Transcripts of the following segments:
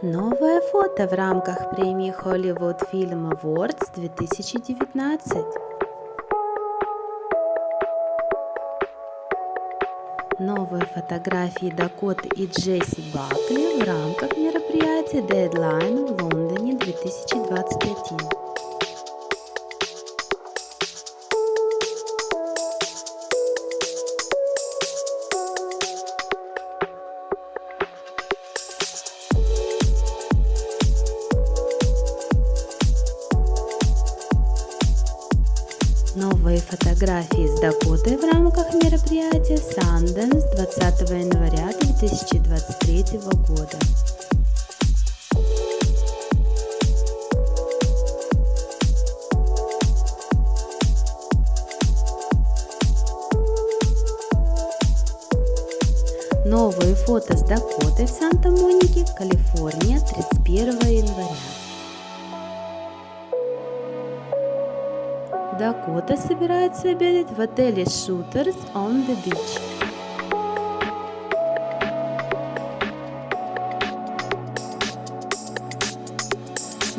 Новое фото в рамках премии Hollywood Film Awards 2019. Новые фотографии Дакоты и Джесси Бакли в рамках мероприятия Deadline в Лондоне 2021. Новые фотографии с Дакотой в рамках мероприятия Sundance 20 января 2023 года. Новые фото с Дакотой в Санта-Монике, Калифорния, 31 января. Дакота собирается обедать в отеле Shooters on the Beach.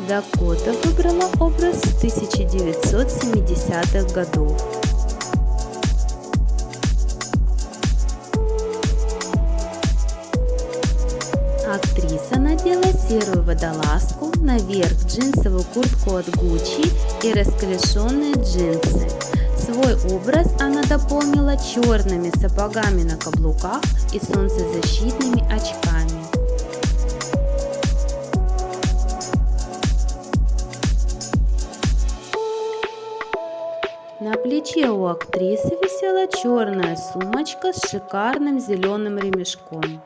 Дакота выбрала образ 1970-х годов. Актриса надела серую водолазку, наверх джинсовую куртку от Gucci и расклешенные джинсы. Свой образ она дополнила черными сапогами на каблуках и солнцезащитными очками. На плече у актрисы висела черная сумочка с шикарным зеленым ремешком.